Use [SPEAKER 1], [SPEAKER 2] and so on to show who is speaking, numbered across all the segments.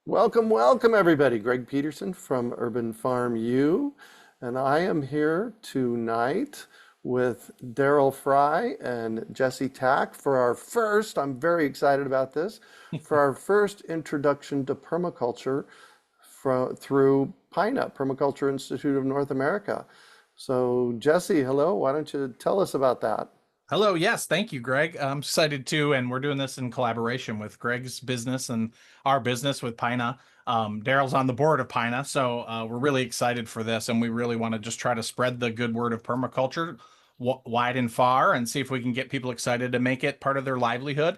[SPEAKER 1] Welcome, welcome everybody. Greg Peterson from Urban Farm U, and I am here tonight with Darrell Frey and Jesse Tack for our first, I'm very excited about this, for our first introduction to permaculture through PINA, Permaculture Institute of North America. So Jesse, hello, why don't you tell us about that?
[SPEAKER 2] Hello, yes, thank you, Greg. I'm excited too, and we're doing this in collaboration with Greg's business and our business with PINA. Darrell's on the board of PINA, so we're really excited for this, and we really want to just try to spread the good word of permaculture wide and far, and see if we can get people excited to make it part of their livelihood.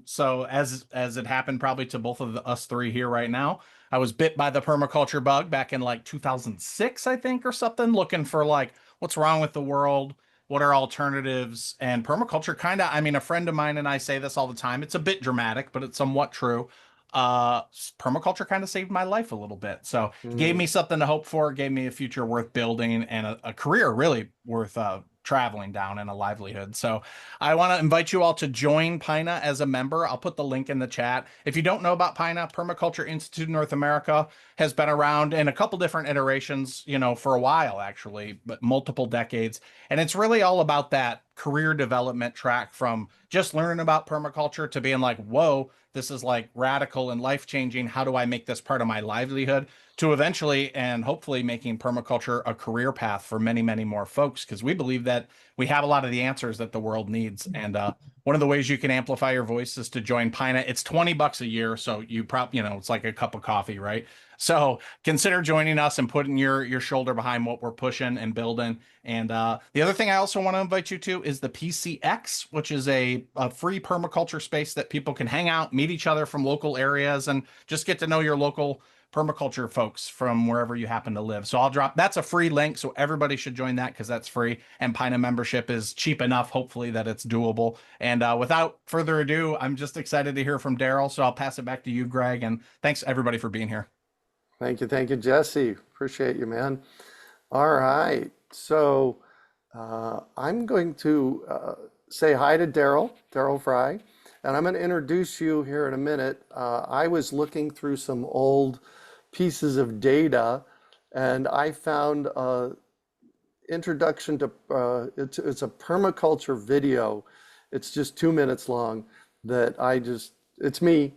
[SPEAKER 2] So as it happened probably to both of us three here right now, I was bit by the permaculture bug back in like 2006, I think, or something, looking for like what's wrong with the world, what are alternatives, and permaculture kind of, I mean, a friend of mine and I say this all the time. It's a bit dramatic, but it's somewhat true. Permaculture kind of saved my life a little bit. So it gave
[SPEAKER 1] Mm.
[SPEAKER 2] me something to hope for, gave me a future worth building and a career really worth traveling down and a livelihood. So I want to invite you all to join PINA as a member. I'll put the link in the chat. If you don't know about PINA, Permaculture Institute North America has been around in a couple different iterations, for a while actually, but multiple decades. And it's really all about that career development track from just learning about permaculture to being like, whoa, this is like radical and life changing. How do I make this part of my livelihood? To eventually and hopefully making permaculture a career path for many, many more folks, because we believe that we have a lot of the answers that the world needs. And one of the ways you can amplify your voice is to join PINA. It's $20 a year, so it's like a cup of coffee, right? So consider joining us and putting your shoulder behind what we're pushing and building. And the other thing I also want to invite you to is the PCX, which is a free permaculture space that people can hang out, meet each other from local areas, and just get to know your local permaculture folks from wherever you happen to live. So that's a free link. So everybody should join that because that's free. And PINA membership is cheap enough, hopefully, that it's doable. And without further ado, I'm just excited to hear from Darrell. So I'll pass it back to you, Greg. And thanks everybody for being here.
[SPEAKER 1] Thank you, Jesse. Appreciate you, man. All right. So I'm going to say hi to Darrell Frey, and I'm going to introduce you here in a minute. I was looking through some old pieces of data, and I found introduction to it's a permaculture video. It's just 2 minutes long that it's me.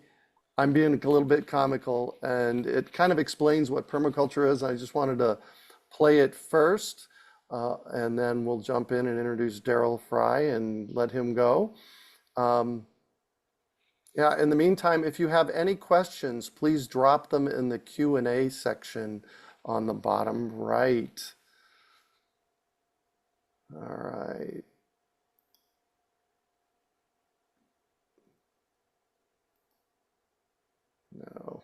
[SPEAKER 1] I'm being a little bit comical, and it kind of explains what permaculture is. I just wanted to play it first, and then we'll jump in and introduce Darrell Frey and let him go. Yeah, in the meantime, if you have any questions, please drop them in the Q&A section on the bottom right. All right. No.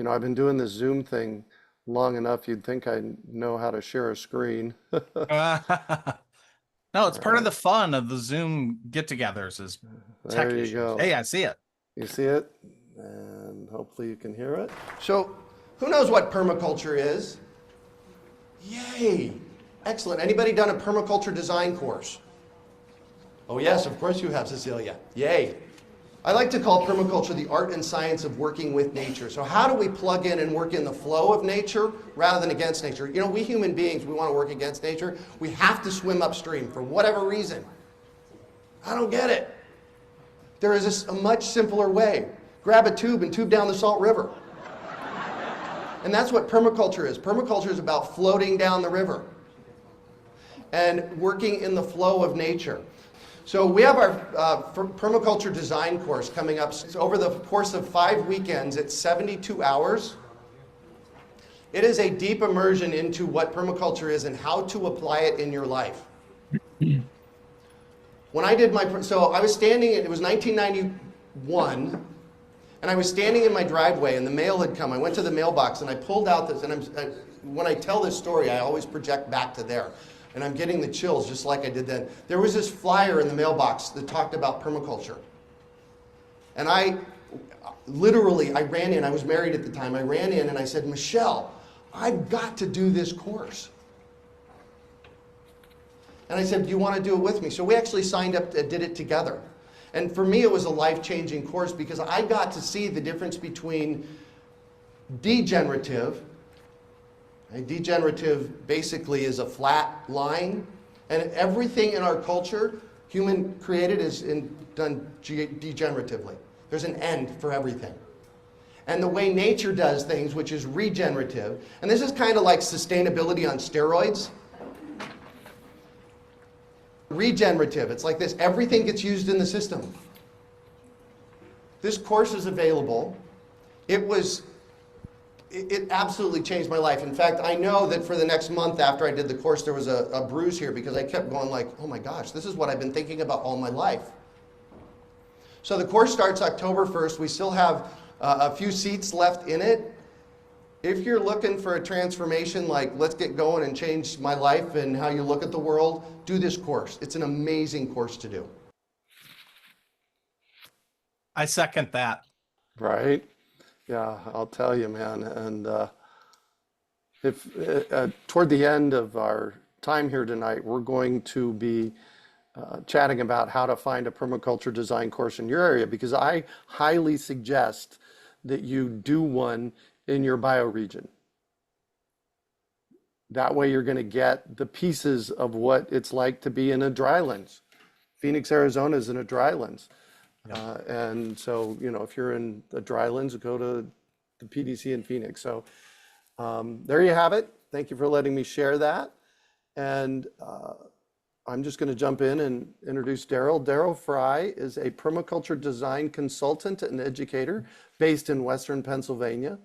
[SPEAKER 1] I've been doing this Zoom thing long enough, you'd think I know how to share a screen. All
[SPEAKER 2] No, it's part of
[SPEAKER 1] right,
[SPEAKER 2] the fun of the Zoom get-togethers is
[SPEAKER 1] there
[SPEAKER 2] tech
[SPEAKER 1] you
[SPEAKER 2] issues.
[SPEAKER 1] go.
[SPEAKER 2] Hey, I see it.
[SPEAKER 1] You see it? And hopefully you can hear it. So, who knows what permaculture is? Yay! Excellent. Anybody done a permaculture design course? Oh yes, of course you have, Cecilia. Yay! I like to call permaculture the art and science of working with nature. So how do we plug in and work in the flow of nature rather than against nature? We human beings, we want to work against nature. We have to swim upstream for whatever reason. I don't get it. There is a much simpler way. Grab a tube and tube down the Salt River. And that's what permaculture is. Permaculture is about floating down the river and working in the flow of nature. So we have our permaculture design course coming up. So over the course of 5 weekends, it's 72 hours. It is a deep immersion into what permaculture is and how to apply it in your life. When I did so I was standing, it was 1991, and I was standing in my driveway and the mail had come. I went to the mailbox and I pulled out this, and when I tell this story, I always project back to there. And I'm getting the chills just like I did then. There was this flyer in the mailbox that talked about permaculture. And I ran in, I was married at the time, I ran in and I said, Michelle, I've got to do this course. And I said, do you want to do it with me? So we actually signed up, did it together. And for me, it was a life-changing course because I got to see the difference between degenerative. Degenerative basically is a flat line, and everything in our culture, human created, is done degeneratively. There's an end for everything. And the way nature does things, which is regenerative, and this is kind of like sustainability on steroids. Regenerative, it's like this, everything gets used in the system. This course is available. It absolutely changed my life. In fact, I know that for the next month after I did the course, there was a bruise here because I kept going like, oh my gosh, this is what I've been thinking about all my life. So the course starts October 1st. We still have a few seats left in it. If you're looking for a transformation, like let's get going and change my life and how you look at the world, do this course. It's an amazing course to do.
[SPEAKER 2] I second that.
[SPEAKER 3] Right? Yeah, I'll tell you, man. And if toward the end of our time here tonight, we're going to be chatting about how to find a permaculture design course in your area, because I highly suggest that you do one in your bioregion. That way you're going to get the pieces of what it's like to be in a drylands. Phoenix, Arizona is in a drylands.
[SPEAKER 2] Yeah.
[SPEAKER 3] And so, you know, if you're in the drylands, go to the PDC in Phoenix. So there you have it. Thank you for letting me share that. And I'm just going to jump in and introduce Darrell. Darrell Frey is a permaculture design consultant and educator based in Western Pennsylvania.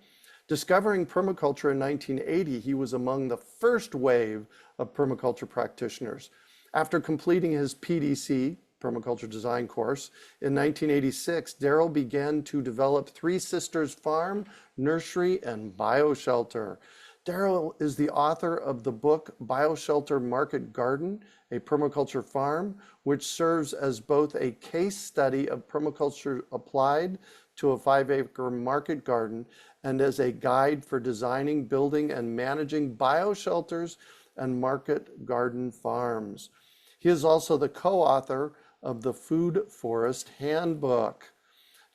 [SPEAKER 3] Discovering permaculture in 1980, he was among the first wave of permaculture practitioners. After completing his PDC, Permaculture Design course, in 1986, Darrell began to develop Three Sisters Farm, Nursery, and Bioshelter. Darrell is the author of the book Bioshelter Market Garden, a permaculture farm, which serves as both a case study of permaculture applied to a 5-acre market garden and as a guide for designing, building, and managing bioshelters and market garden farms. He is also the co-author of the Food Forest Handbook.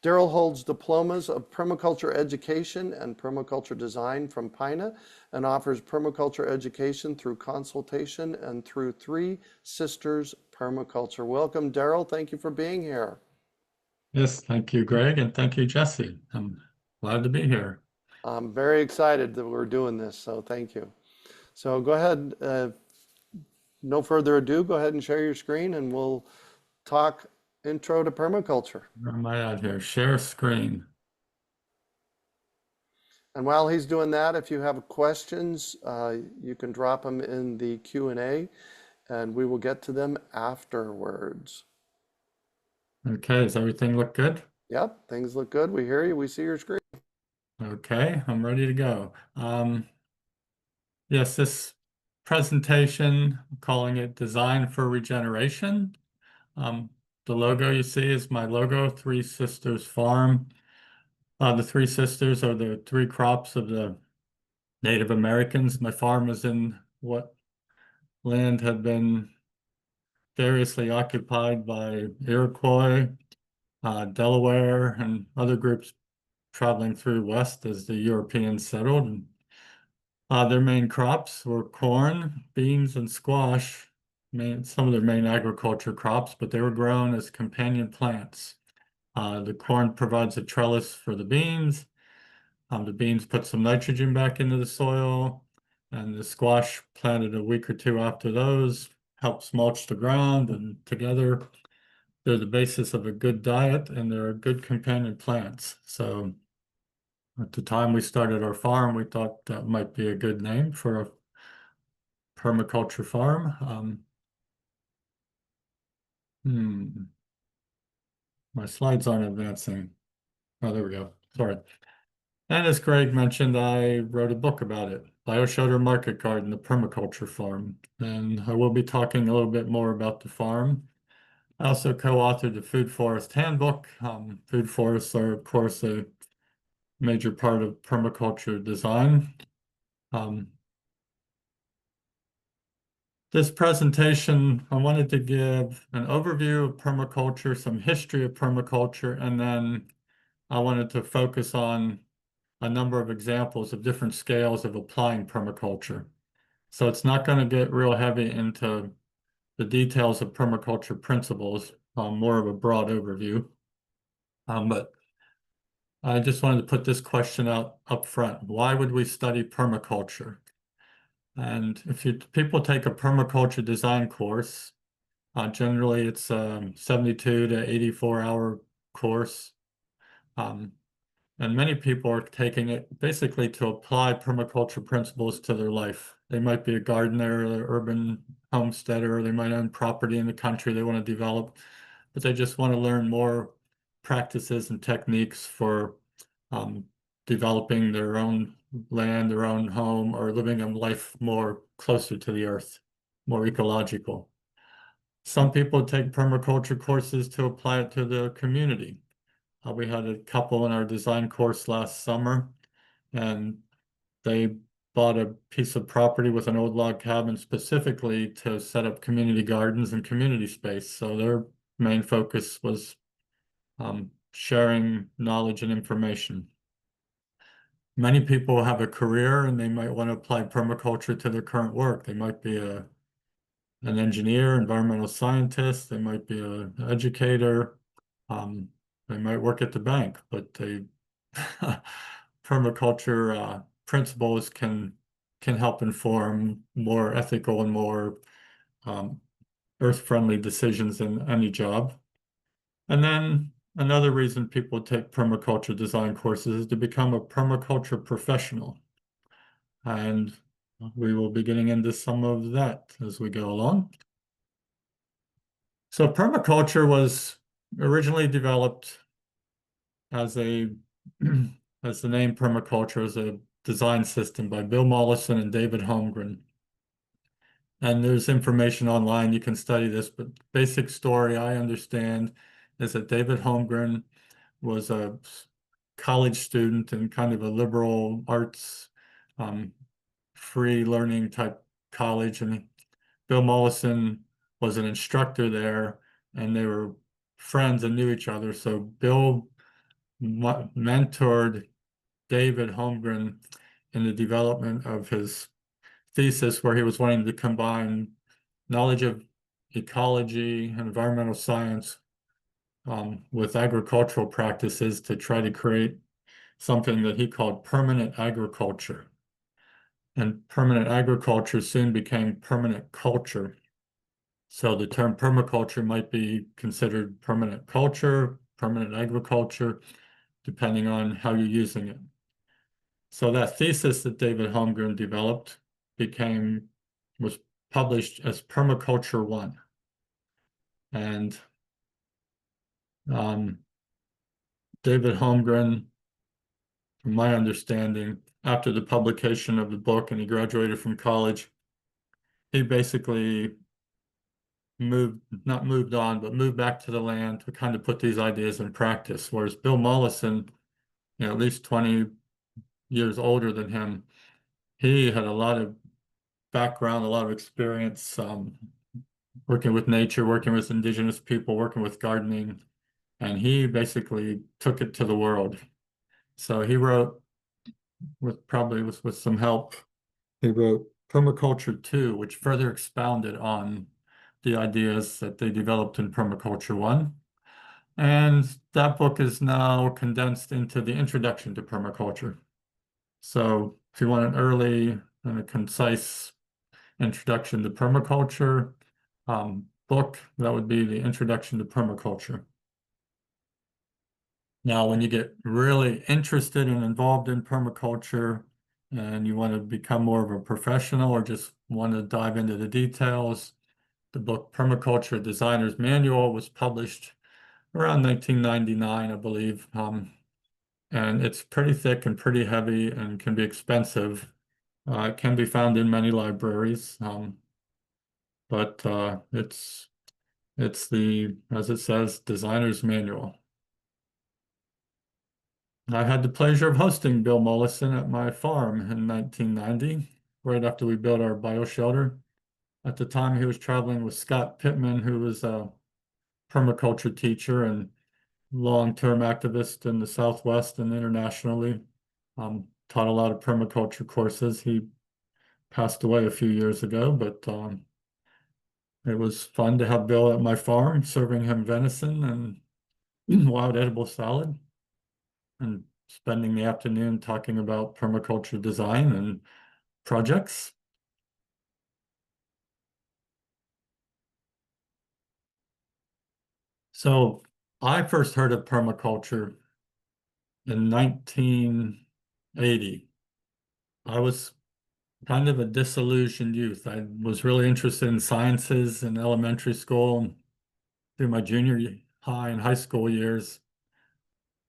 [SPEAKER 3] Darrell holds diplomas of permaculture education and permaculture design from PINA and offers permaculture education through consultation and through Three Sisters Permaculture. Welcome, Darrell. Thank you for being here.
[SPEAKER 4] Yes, thank you, Greg, and thank you, Jesse. I'm glad to be here.
[SPEAKER 3] I'm very excited that we're doing this, so thank you. So go ahead, no further ado, go ahead and share your screen and we'll talk intro to permaculture.
[SPEAKER 4] Where am I at here? Share screen.
[SPEAKER 3] And while he's doing that, if you have questions, you can drop them in the Q&A and we will get to them afterwards.
[SPEAKER 4] Okay, does everything look good?
[SPEAKER 3] Yep, things look good. We hear you. We see your screen.
[SPEAKER 4] Okay, I'm ready to go. Yes, this presentation, I'm calling it Design for Regeneration. The logo you see is my logo, Three Sisters Farm. The Three Sisters are the three crops of the Native Americans. My farm is in what land had been variously occupied by Iroquois, Delaware, and other groups traveling through west as the Europeans settled. And, their main crops were corn, beans, and squash, some of their main agriculture crops, but they were grown as companion plants. The corn provides a trellis for the beans. The beans put some nitrogen back into the soil, and the squash planted a week or two after those helps mulch the ground, and together they're the basis of a good diet and they're good companion plants. So at the time we started our farm, we thought that might be a good name for a permaculture farm. My slides aren't advancing. Oh, there we go. Sorry. And as Greg mentioned, I wrote a book about it, Bioshelter Market Garden, the permaculture farm. And I will be talking a little bit more about the farm. I also co-authored the Food Forest Handbook. Food forests are, of course, a major part of permaculture design. this presentation, I wanted to give an overview of permaculture, some history of permaculture, and then I wanted to focus on a number of examples of different scales of applying permaculture. So it's not going to get real heavy into the details of permaculture principles, more of a broad overview. But I just wanted to put this question out up front. Why would we study permaculture? And if people take a permaculture design course, generally it's a 72 to 84-hour course. And many people are taking it basically to apply permaculture principles to their life. They might be a gardener, an urban homesteader, or they might own property in the country they want to develop, but they just want to learn more practices and techniques for developing their own land, their own home, or living a life more closer to the earth, more ecological. Some people take permaculture courses to apply it to the community. We had a couple in our design course last summer, and they bought a piece of property with an old log cabin specifically to set up community gardens and community space. So their main focus was sharing knowledge and information. Many people have a career and they might want to apply permaculture to their current work. They might be an engineer, environmental scientist, they might be an educator, they might work at the bank, but they permaculture principles can help inform more ethical and more earth-friendly decisions in any job. And then another reason people take permaculture design courses is to become a permaculture professional. And we will be getting into some of that as we go along. So permaculture was originally developed as a as the name permaculture, as a design system by Bill Mollison and David Holmgren. And there's information online, you can study this, but basic story I understand is that David Holmgren was a college student in kind of a liberal arts, free learning type college. And Bill Mollison was an instructor there, and they were friends and knew each other. So Bill mentored David Holmgren in the development of his thesis, where he was wanting to combine knowledge of ecology and environmental science with agricultural practices to try to create something that he called permanent agriculture. And permanent agriculture soon became permanent culture. So the term permaculture might be considered permanent culture, permanent agriculture, depending on how you're using it. So that thesis that David Holmgren developed was published as Permaculture 1. And David Holmgren, from my understanding, after the publication of the book and he graduated from college, he basically moved back to the land to kind of put these ideas in practice. Whereas Bill Mollison, at least 20 years older than him, he had a lot of background, a lot of experience working with nature, working with indigenous people, working with gardening, and he basically took it to the world. So he wrote, with some help, he wrote Permaculture 2, which further expounded on the ideas that they developed in Permaculture 1. And that book is now condensed into the Introduction to Permaculture. So if you want an early and a concise introduction to permaculture book, that would be the Introduction to Permaculture. Now, when you get really interested and involved in permaculture and you want to become more of a professional or just want to dive into the details, the book Permaculture Designer's Manual was published around 1999, I believe. And it's pretty thick and pretty heavy and can be expensive. It can be found in many libraries, but it's the, as it says, Designer's Manual. I had the pleasure of hosting Bill Mollison at my farm in 1990, right after we built our bioshelter. At the time, he was traveling with Scott Pittman, who was a permaculture teacher and long-term activist in the Southwest and internationally. Taught a lot of permaculture courses. He passed away a few years ago, but it was fun to have Bill at my farm, serving him venison and wild edible salad, and spending the afternoon talking about permaculture design and projects. So I first heard of permaculture in 1980. I was kind of a disillusioned youth. I was really interested in sciences in elementary school through my junior high and high school years.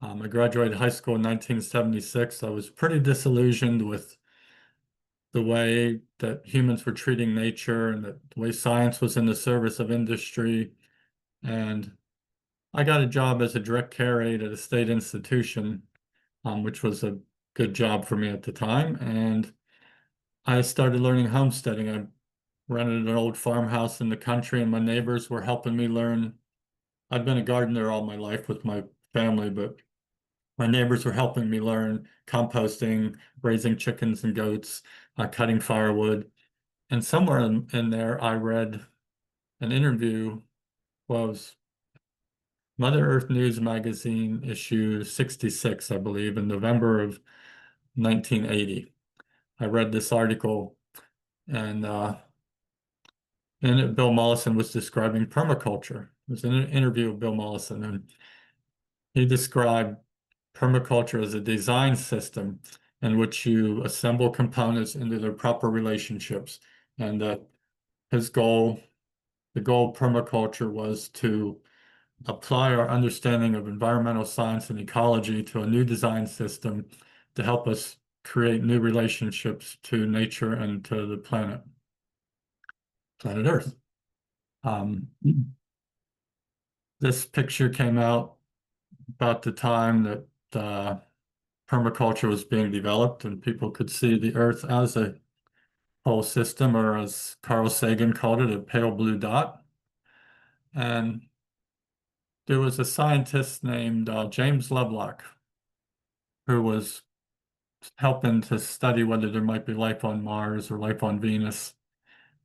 [SPEAKER 4] I graduated high school in 1976. I was pretty disillusioned with the way that humans were treating nature and that the way science was in the service of industry. And I got a job as a direct care aide at a state institution, which was a good job for me at the time. And I started learning homesteading. I rented an old farmhouse in the country, and my neighbors were helping me learn. I've been a gardener all my life with my family, but my neighbors were helping me learn composting, raising chickens and goats, cutting firewood. And somewhere in there, I read an interview, was Mother Earth News Magazine, issue 66, I believe, in November of 1980. I read this article, and in it, Bill Mollison was describing permaculture. It was an interview with Bill Mollison, and he described permaculture as a design system in which you assemble components into their proper relationships. And his goal, the goal of permaculture, was to apply our understanding of environmental science and ecology to a new design system to help us create new relationships to nature and to the planet Earth. This picture came out about the time that permaculture was being developed, and people could see the Earth as a whole system, or as Carl Sagan called it, a pale blue dot. And there was a scientist named James Lovelock who was helping to study whether there might be life on Mars or life on Venus.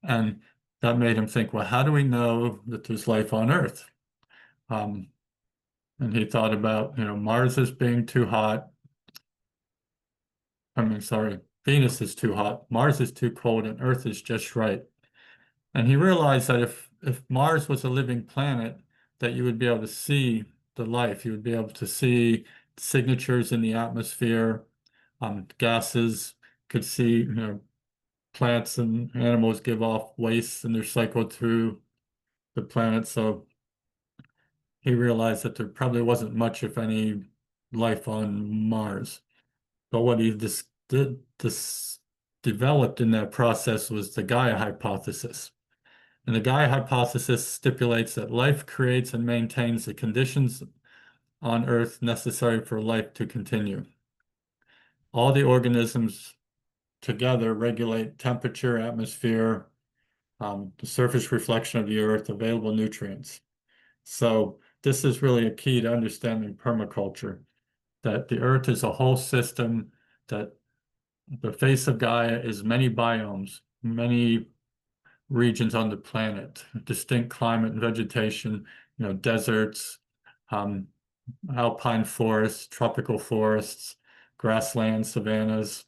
[SPEAKER 4] And that made him think, well, how do we know that there's life on Earth? And he thought about, Mars is being too hot. Sorry, Venus is too hot, Mars is too cold, and Earth is just right. And he realized that if Mars was a living planet, that you would be able to see the life. You would be able to see signatures in the atmosphere, gases, could see, plants and animals give off waste and they're cycled through the planet. So he realized that there probably wasn't much, if any, life on Mars. But what he developed in that process was the Gaia hypothesis. And the Gaia hypothesis stipulates that life creates and maintains the conditions on Earth necessary for life to continue. All the organisms together regulate temperature, atmosphere, the surface reflection of the Earth, available nutrients. So this is really a key to understanding permaculture, that the Earth is a whole system, that the face of Gaia is many biomes, many regions on the planet, distinct climate and vegetation, deserts, alpine forests, tropical forests, grasslands, savannas,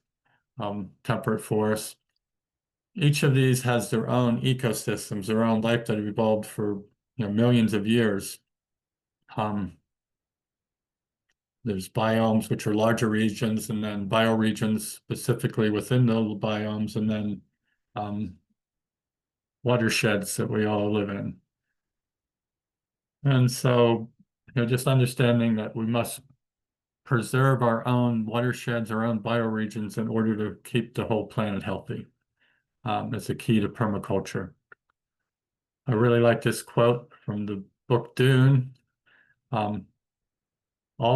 [SPEAKER 4] temperate forests. Each of these has their own ecosystems, their own life that have evolved for millions of years. There's biomes, which are larger regions, and then bioregions specifically within the biomes, and then watersheds that we all live in. And so, just understanding that we must preserve our own watersheds, our own bioregions, in order to keep the whole planet healthy. Is a key to permaculture. I really like this quote from the book Dune. All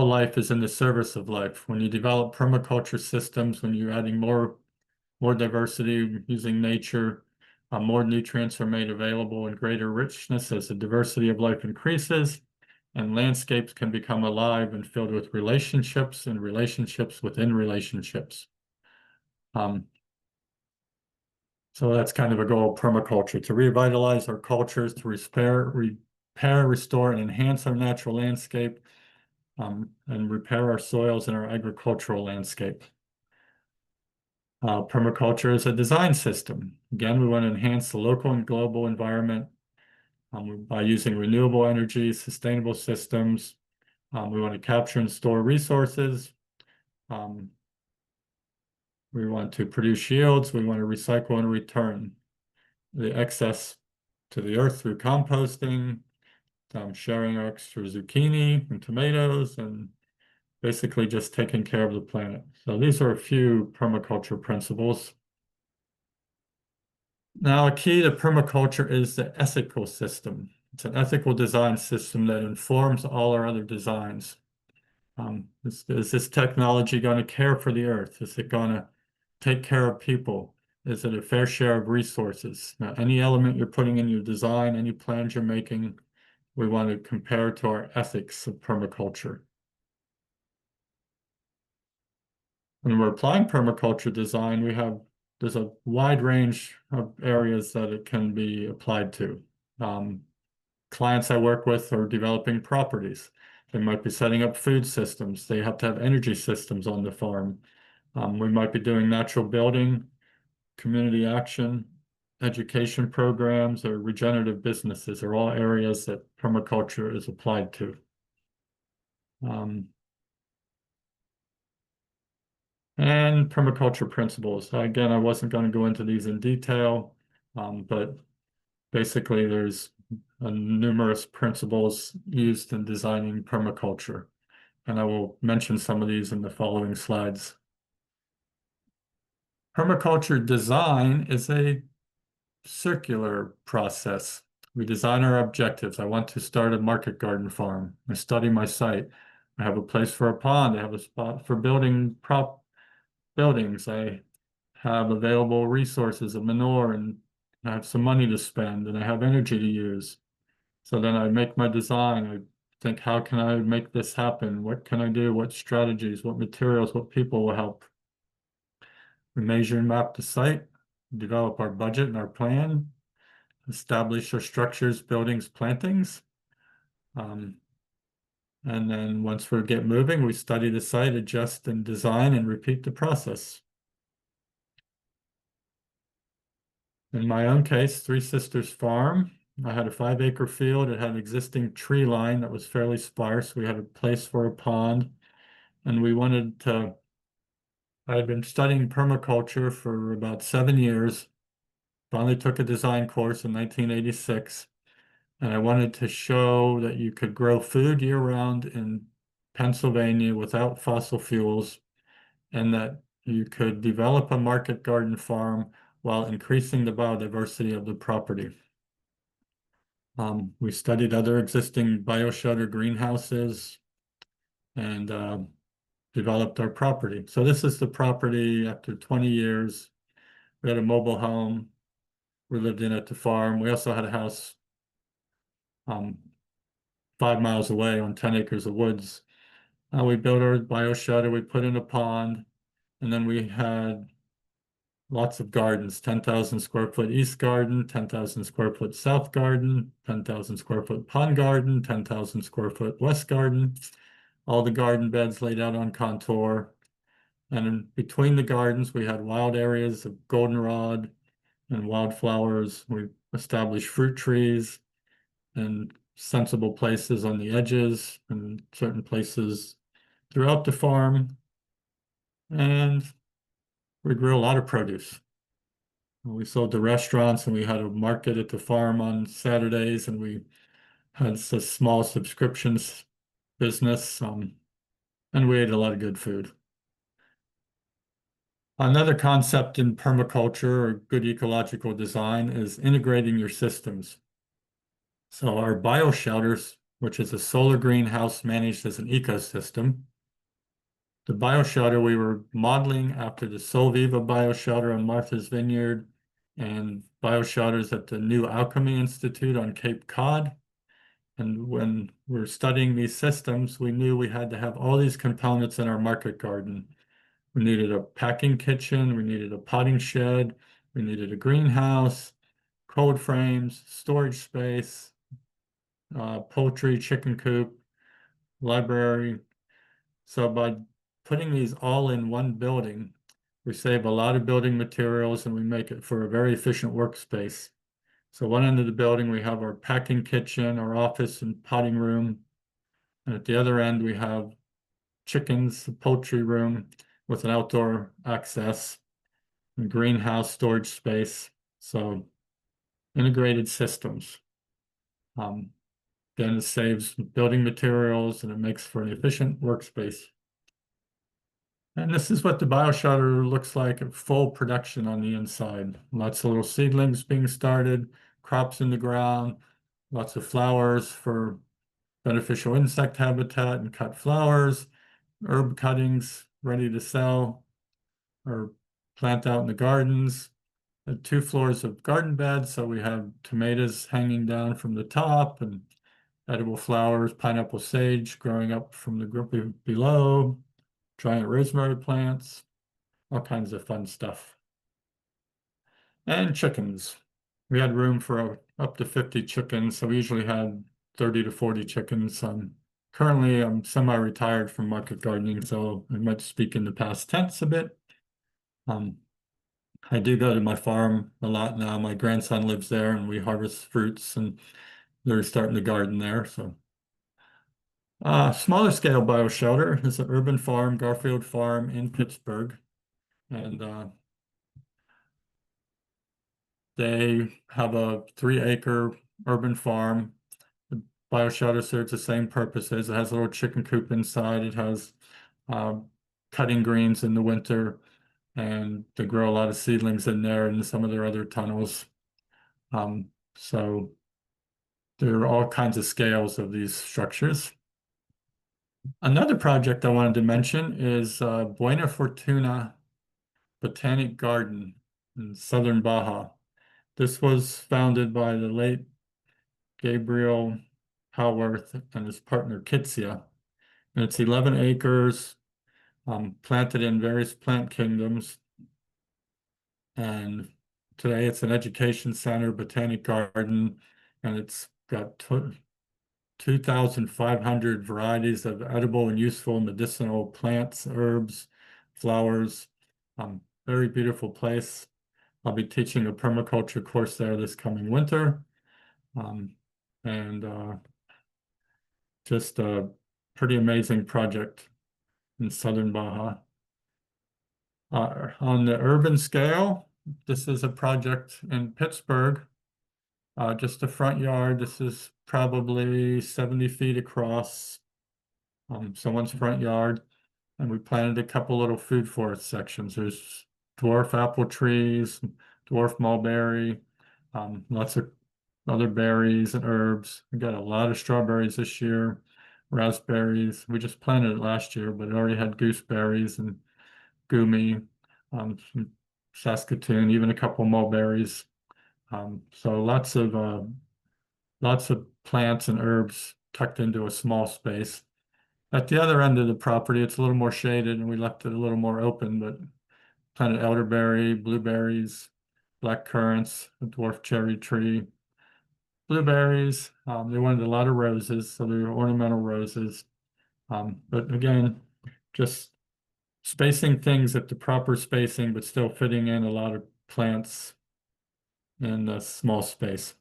[SPEAKER 4] life is in the service of life. When you develop permaculture systems, when you're adding more diversity using nature, More nutrients are made available and greater richness as the diversity of life increases, and landscapes can become alive and filled with relationships and relationships within relationships. So that's kind of a goal of permaculture, to revitalize our cultures, to repair, restore, and enhance our natural landscape, and repair our soils and our agricultural landscape. Permaculture is a design system. Again, we want to enhance the local and global environment by using renewable energy, sustainable systems. We want to capture and store resources. We want to produce yields. We want to recycle and return the excess to the earth through composting, sharing our extra zucchini and tomatoes, and basically just taking care of the planet. So these are a few permaculture principles. Now, a key to permaculture is the ethical system. It's an ethical design system that informs all our other designs. Is this technology going to care for the earth? Is it going to take care of people? Is it a fair share of resources? Now, any element you're putting in your design, any plans you're making, we want to compare to our ethics of permaculture. When we're applying permaculture design, there's a wide range of areas that it can be applied to. Clients I work with are developing properties. They might be setting up food systems. They have to have energy systems on the farm. We might be doing natural building, community action, education programs, or regenerative businesses are all areas that permaculture is applied to. And permaculture principles. Again, I wasn't going to go into these in detail, but basically there's numerous principles used in designing permaculture, and I will mention some of these in the following slides. Permaculture design is a circular process. We design our objectives. I want to start a market garden farm. I study my site. I have a place for a pond. I have a spot for buildings. I have available resources of manure, and I have some money to spend, and I have energy to use. So then I make my design. I think, how can I make this happen? What can I do? What strategies, what materials, what people will help? We measure and map the site, develop our budget and our plan, establish our structures, buildings, plantings. And then once we get moving, we study the site, adjust and design, and repeat the process. In my own case, Three Sisters Farm, I had a 5-acre field. It had an existing tree line that was fairly sparse. We had a place for a pond, and we wanted to, I had been studying permaculture for about 7 years. Finally took a design course in 1986. And I wanted to show that you could grow food year-round in Pennsylvania without fossil fuels, and that you could develop a market garden farm while increasing the biodiversity of the property. We studied other existing bioshelter greenhouses and developed our property. So this is the property after 20 years. We had a mobile home. We lived in at the farm. We also had a house 5 miles away on 10 acres of woods. We built our bioshelter, we put in a pond, and then we had lots of gardens, 10,000 square foot east garden, 10,000 square foot south garden, 10,000 square foot pond garden, 10,000 square foot west garden, all the garden beds laid out on contour. And in between the gardens, we had wild areas of goldenrod and wildflowers. We established fruit trees and sensible places on the edges and certain places throughout the farm. And we grew a lot of produce. We sold to restaurants, and we had a market at the farm on Saturdays, and we had a small subscriptions business, and we ate a lot of good food. Another concept in permaculture or good ecological design is integrating your systems. So our bioshelters, which is a solar greenhouse managed as an ecosystem. The bioshelter we were modeling after the Solviva bioshelter on Martha's Vineyard and bioshelters at the New Alchemy Institute on Cape Cod. And when we're studying these systems, we knew we had to have all these components in our market garden. We needed a packing kitchen, we needed a potting shed, we needed a greenhouse, cold frames, storage space, poultry, chicken coop, library. So by putting these all in one building, we save a lot of building materials and we make it for a very efficient workspace. So one end of the building, we have our packing kitchen, our office and potting room. And at the other end, we have chickens, a poultry room with an outdoor access, and greenhouse storage space. So integrated systems. Then it saves building materials and it makes for an efficient workspace. And this is what the bioshelter looks like at full production on the inside. Lots of little seedlings being started, crops in the ground, lots of flowers for beneficial insect habitat and cut flowers, herb cuttings ready to sell or plant out in the gardens. 2 floors of garden beds, so we have tomatoes hanging down from the top and edible flowers, pineapple sage growing up from the group below, giant rosemary plants, all kinds of fun stuff. And chickens. We had room for up to 50 chickens, so we usually had 30 to 40 chickens. Currently, I'm semi-retired from market gardening, so I might speak in the past tense a bit. I do go to my farm a lot now. My grandson lives there and we harvest fruits and they're starting to garden there. So smaller scale bioshelter is an urban farm, Garfield Farm in Pittsburgh. And they have a 3-acre urban farm. The bioshelter serves the same purposes. It has a little chicken coop inside. It has cutting greens in the winter. And they grow a lot of seedlings in there and some of their other tunnels. So there are all kinds of scales of these structures. Another project I wanted to mention is Buena Fortuna Botanic Garden in southern Baja. This was founded by the late Gabriel Howarth and his partner Kitsia. And it's 11 acres, planted in various plant kingdoms. And today it's an education center, botanic garden, and it's got 2,500 varieties of edible and useful medicinal plants, herbs, flowers. Very beautiful place. I'll be teaching a permaculture course there this coming winter. Just a pretty amazing project in southern Baja. On the urban scale, this is a project in Pittsburgh, just a front yard. This is probably 70 feet across someone's front yard. And we planted a couple little food forest sections. There's dwarf apple trees, dwarf mulberry, lots of other berries and herbs. We got a lot of strawberries this year, raspberries. We just planted it last year, but it already had gooseberries and gumi, some Saskatoon, even a couple mulberries. So lots of plants and herbs tucked into a small space. At the other end of the property, it's a little more shaded and we left it a little more open, but planted elderberry, blueberries, black currants, a dwarf cherry tree, blueberries. They wanted a lot of roses, so they were ornamental roses. But again, just spacing things at the proper spacing, but still fitting in a lot of plants in a small space.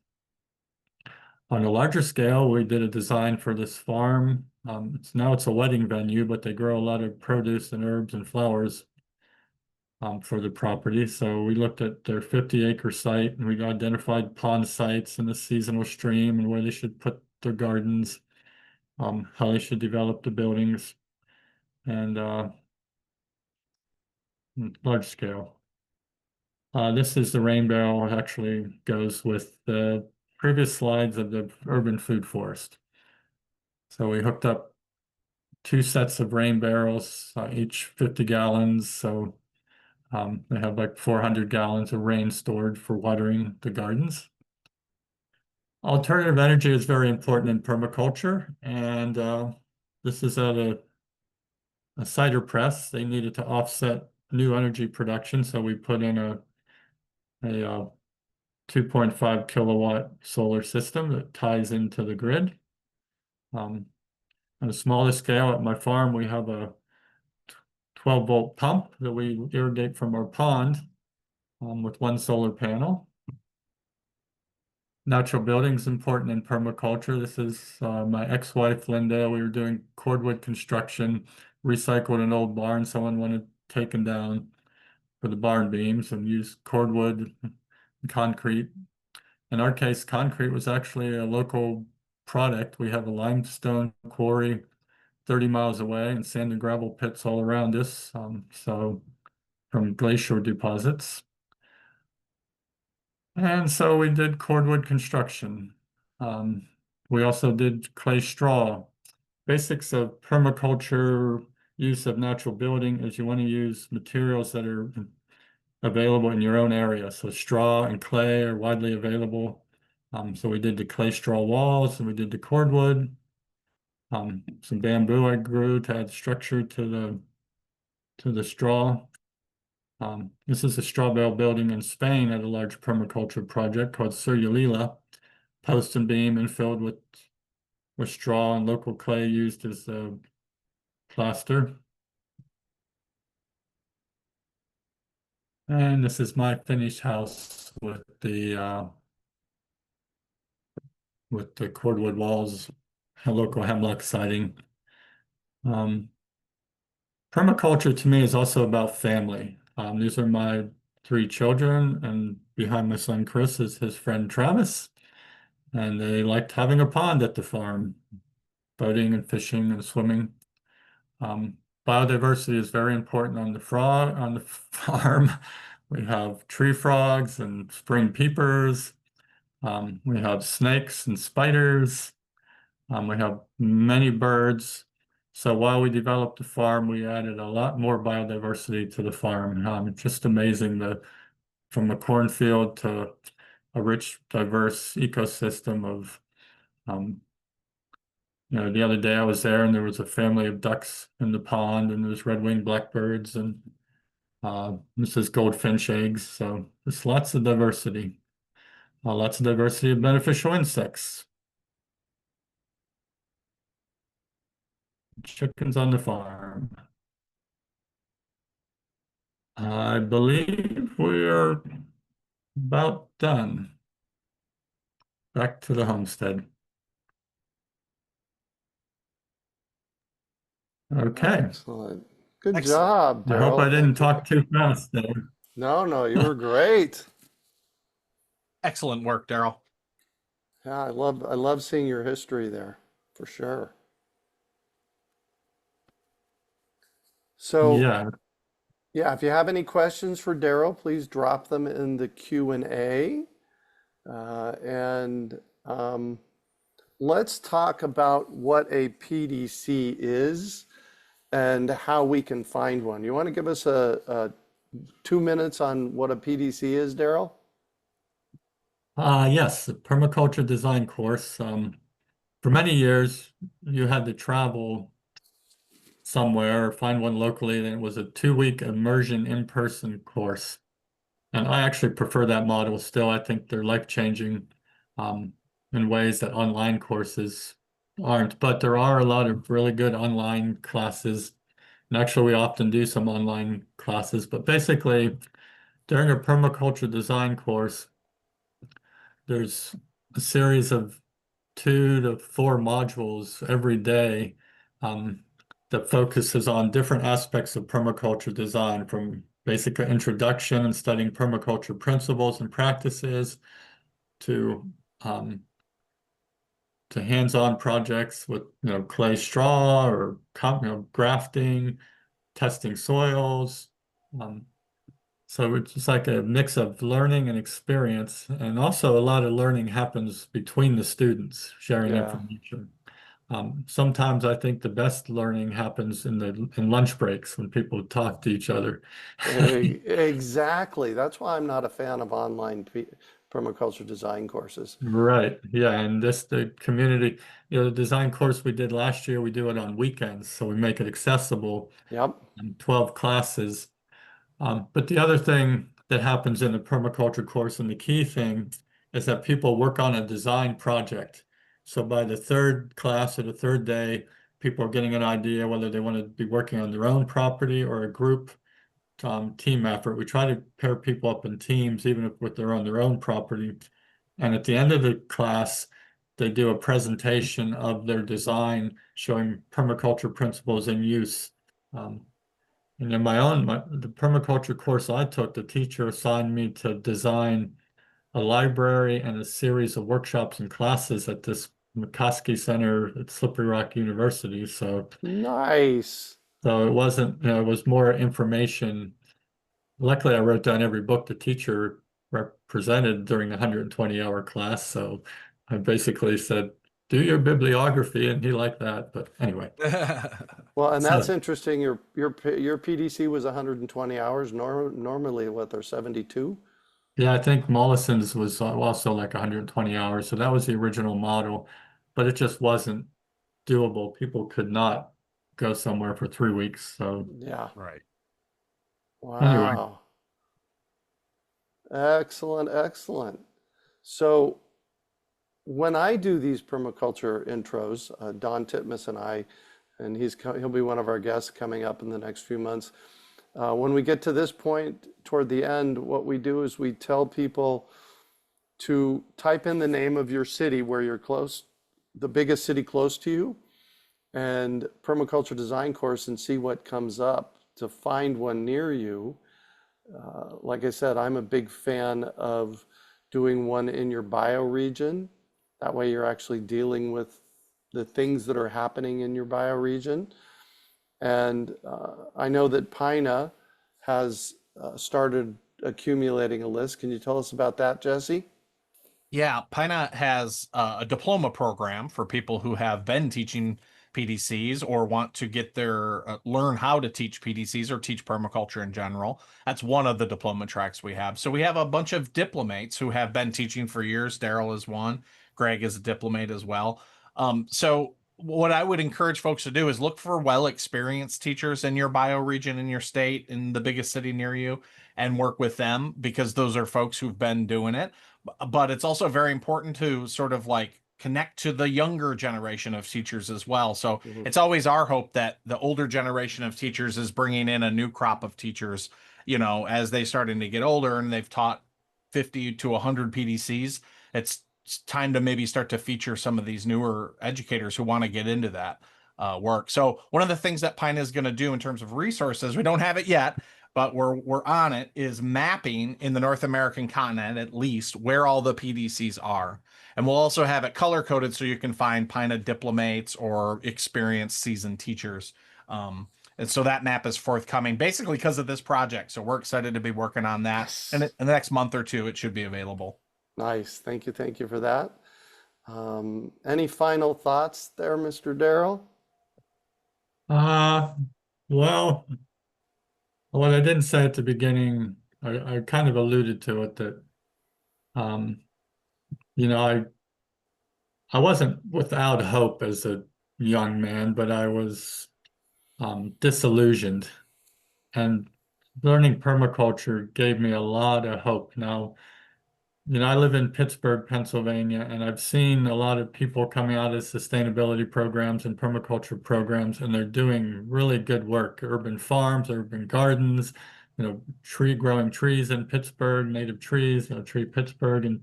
[SPEAKER 4] On a larger scale, we did a design for this farm. It's a wedding venue, but they grow a lot of produce and herbs and flowers for the property. So we looked at their 50-acre site and we identified pond sites and the seasonal stream and where they should put their gardens, how they should develop the buildings, and large scale. This is the rain barrel. It actually goes with the previous slides of the urban food forest. So we hooked up 2 sets of rain barrels, each 50 gallons. So They have like 400 gallons of rain stored for watering the gardens. Alternative energy is very important in permaculture, and this is at a cider press. They needed to offset new energy production, so we put in a 2.5 kilowatt solar system that ties into the grid. On a smaller scale at my farm, we have a 12-volt pump that we irrigate from our pond with one solar panel. Natural building is important in permaculture. This is my ex-wife, Linda. We were doing cordwood construction, recycled an old barn someone wanted taken down for the barn beams, and used cordwood and concrete. In our case, concrete was actually a local product. We have a limestone quarry 30 miles away and sand and gravel pits all around us, so from glacier deposits. And so we did cordwood construction. We also did clay straw. Basics of permaculture use of natural building is you want to use materials that are available in your own area. So straw and clay are widely available. So we did the clay straw walls and we did the cordwood. Some bamboo I grew to add structure to the straw. This is a strawbale building in Spain at a large permaculture project called Surulila, post and beam and filled with straw and local clay used as a plaster. And this is my finished house with the cordwood walls, local hemlock siding. Permaculture to me is also about family. These are my 3 children, and behind my son Chris is his friend Travis. And they liked having a pond at the farm, boating and fishing and swimming. Biodiversity is very important on the farm. We have tree frogs and spring peepers. We have snakes and spiders. We have many birds. So while we developed the farm, we added a lot more biodiversity to the farm. Just amazing from a cornfield to a rich, diverse ecosystem of, the other day I was there and there was a family of ducks in the pond, and there's red-winged blackbirds, and this is goldfinch eggs. So there's lots of diversity of beneficial insects. Chickens on the farm. I believe we're about done. Back to the homestead. Okay.
[SPEAKER 3] Excellent. Good
[SPEAKER 2] Excellent.
[SPEAKER 3] job,
[SPEAKER 4] I
[SPEAKER 3] Darrell.
[SPEAKER 4] hope I didn't
[SPEAKER 3] Thank you.
[SPEAKER 4] talk too fast there.
[SPEAKER 3] No, you were great.
[SPEAKER 2] Excellent work, Darrell.
[SPEAKER 3] Yeah, I love seeing your history there, for sure. So,
[SPEAKER 4] Yeah.
[SPEAKER 3] yeah, if you have any questions for Darrell, please drop them in the Q&A. And let's talk about what a PDC is and how we can find one. You want to give us a 2 minutes on what a PDC is, Darrell?
[SPEAKER 4] Yes, the Permaculture Design Course. For many years, you had to travel somewhere or find one locally, and it was a 2-week immersion in-person course. And I actually prefer that model still. I think they're life-changing in ways that online courses aren't. But there are a lot of really good online classes. And actually, we often do some online classes. But basically, during a permaculture design course, there's a series of 2 to 4 modules every day that focuses on different aspects of permaculture design, from basic introduction and studying permaculture principles and practices to hands-on projects with clay straw or grafting, testing soils. So it's just like a mix of learning and experience, and also a lot of learning happens between the students sharing
[SPEAKER 3] Yeah.
[SPEAKER 4] information. Sometimes I think the best learning happens in lunch breaks when people talk to each other.
[SPEAKER 3] Exactly. That's why I'm not a fan of online permaculture design courses.
[SPEAKER 4] Right. Yeah. And the community, the design course we did last year, we do it on weekends. So we make it accessible
[SPEAKER 3] Yep.
[SPEAKER 4] in 12 classes. But the other thing that happens in the permaculture course, and the key thing, is that people work on a design project. So by the third class or the third day, people are getting an idea whether they want to be working on their own property or a group team effort. We try to pair people up in teams, even if they're on their own property. And at the end of the class, they do a presentation of their design showing permaculture principles in use. And in the permaculture course I took, the teacher assigned me to design a library and a series of workshops and classes at this McCoskey Center at Slippery Rock University.
[SPEAKER 3] Nice.
[SPEAKER 4] So it wasn't, it was more information. Luckily, I wrote down every book the teacher represented during a 120-hour class. So I basically said, do your bibliography, and he liked that. But anyway.
[SPEAKER 3] Well, and
[SPEAKER 4] So-
[SPEAKER 3] that's interesting. Your PDC was 120 hours. Normally, what, they're 72?
[SPEAKER 4] Yeah, I think Mollison's was also like 120 hours. So that was the original model, but it just wasn't doable. People could not go somewhere for 3 weeks. So
[SPEAKER 3] Yeah.
[SPEAKER 2] Right.
[SPEAKER 4] Anyway.
[SPEAKER 3] Wow. Excellent, excellent. So when I do these permaculture intros, Don Titmus and he'll be one of our guests coming up in the next few months. When we get to this point toward the end, what we do is we tell people to type in the name of your city where you're close, the biggest city close to you, and permaculture design course, and see what comes up to find one near you. Like I said, I'm a big fan of doing one in your bioregion. That way you're actually dealing with the things that are happening in your bioregion. And I know that PINA has started accumulating a list. Can you tell us about that, Jesse?
[SPEAKER 2] Yeah, PINA has a diploma program for people who have been teaching PDCs or want to get their learn how to teach PDCs or teach permaculture in general. That's one of the diploma tracks we have. So we have a bunch of diplomates who have been teaching for years. Darrell is one. Greg is a diplomate as well. So what I would encourage folks to do is look for well-experienced teachers in your bioregion, in your state, in the biggest city near you, and work with them, because those are folks who've been doing it. But it's also very important to sort of like connect to the younger generation of teachers as well. So it's always our hope that the older generation of teachers is bringing in a new crop of teachers, as they starting to get older and they've taught 50 to 100 PDCs. It's time to maybe start to feature some of these newer educators who want to get into that work. So one of the things that PINA is going to do in terms of resources, we don't have it yet, but we're on it, is mapping in the North American continent, at least, where all the PDCs are. And we'll also have it color coded so you can find PINA diplomates or experienced seasoned teachers. And so that map is forthcoming basically because of this project. So we're excited to be working on that.
[SPEAKER 3] Yes.
[SPEAKER 2] And in the next month or two, it should be available.
[SPEAKER 3] Nice. Thank you for that. Any final thoughts there, Mr. Darrell?
[SPEAKER 4] Well, what I didn't say at the beginning, I kind of alluded to it, that I wasn't without hope as a young man, but I was disillusioned. And learning permaculture gave me a lot of hope. Now, I live in Pittsburgh, Pennsylvania, and I've seen a lot of people coming out of sustainability programs and permaculture programs, and they're doing really good work. Urban farms, urban gardens, growing trees in Pittsburgh, native trees, Tree Pittsburgh and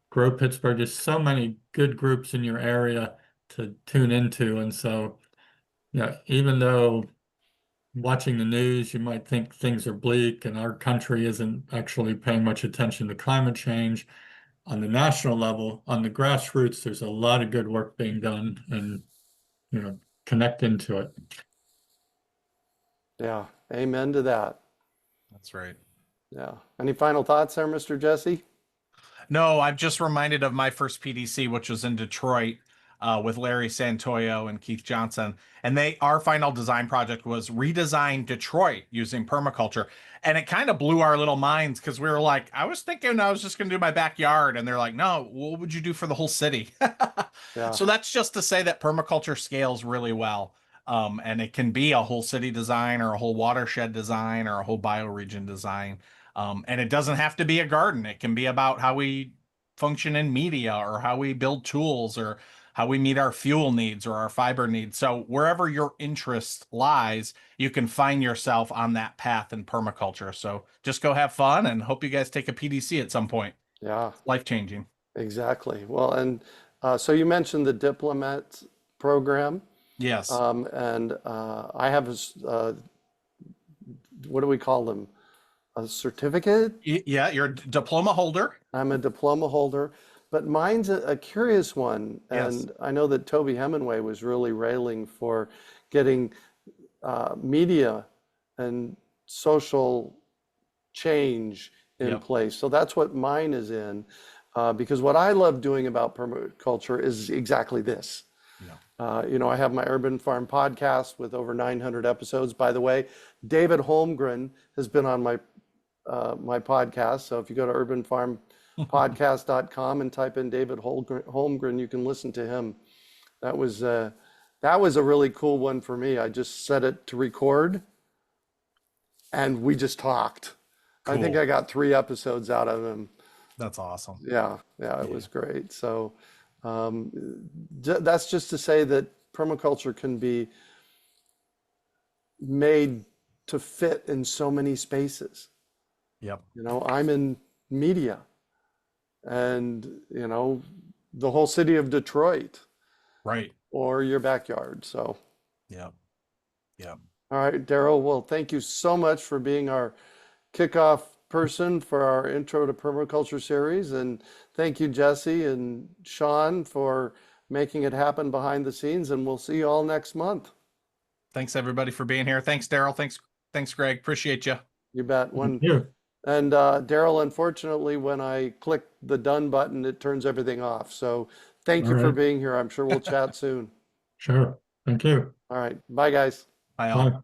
[SPEAKER 4] Grow Pittsburgh. There's so many good groups in your area to tune into. And so, even though watching the news, you might think things are bleak and our country isn't actually paying much attention to climate change. On the national level, on the grassroots, there's a lot of good work being done, and, connect into it.
[SPEAKER 3] Yeah, amen to that.
[SPEAKER 2] That's right.
[SPEAKER 3] Yeah. Any final thoughts there, Mr. Jesse?
[SPEAKER 2] No, I'm just reminded of my first PDC, which was in Detroit. with Larry Santoyo and Keith Johnson. And our final design project was redesign Detroit using permaculture. And it kind of blew our little minds because we were like, I was thinking I was just going to do my backyard. And they're like, no, what would you do for the whole city?
[SPEAKER 3] Yeah.
[SPEAKER 2] So that's just to say that permaculture scales really well. And it can be a whole city design or a whole watershed design or a whole bioregion design. And it doesn't have to be a garden. It can be about how we function in media or how we build tools or how we meet our fuel needs or our fiber needs. So wherever your interest lies, you can find yourself on that path in permaculture. So just go have fun and hope you guys take a PDC at some point.
[SPEAKER 3] Yeah,
[SPEAKER 2] Life-changing.
[SPEAKER 3] exactly. Well, and so you mentioned the diplomat program.
[SPEAKER 2] Yes.
[SPEAKER 3] And I have what do we call them? A certificate?
[SPEAKER 2] Yeah, you're a diploma holder.
[SPEAKER 3] I'm a diploma holder, but mine's a curious one.
[SPEAKER 2] Yes.
[SPEAKER 3] And I know that Toby Hemingway was really railing for getting media and social change in
[SPEAKER 2] Yep.
[SPEAKER 3] place. So that's what mine is in, because what I love doing about permaculture is exactly this. You know, I have my Urban Farm podcast with over 900 episodes. By the way, David Holmgren has been on my podcast. So if you go to urbanfarmpodcast.com and type in David Holmgren, you can listen to him. That was a really cool one for me. I just set it to record and we just talked. I think
[SPEAKER 2] Cool.
[SPEAKER 3] I got 3 episodes out of him.
[SPEAKER 2] That's awesome.
[SPEAKER 3] Yeah, it was great. So that's just to say that permaculture can be made to fit in so many spaces.
[SPEAKER 2] Yep.
[SPEAKER 3] You know, I'm in media and, you know, the whole city of Detroit
[SPEAKER 2] Right.
[SPEAKER 3] or your backyard. So,
[SPEAKER 2] Yep. Yep.
[SPEAKER 3] all right, Darrell, well, thank you so much for being our kickoff person for our Intro to Permaculture series. And thank you, Jesse and Sean, for making it happen behind the scenes. And we'll see you all next month.
[SPEAKER 2] Thanks everybody for being here. Thanks, Darrell. Thanks, Greg. Appreciate you.
[SPEAKER 3] You bet.
[SPEAKER 4] Yeah.
[SPEAKER 3] And Darrell, unfortunately, when I click the done button, it turns everything off. So thank you
[SPEAKER 4] All
[SPEAKER 3] for
[SPEAKER 4] right.
[SPEAKER 3] being here. I'm sure we'll chat soon.
[SPEAKER 4] Sure. Thank you.
[SPEAKER 3] All right. Bye, guys.
[SPEAKER 2] Bye all.
[SPEAKER 4] Bye.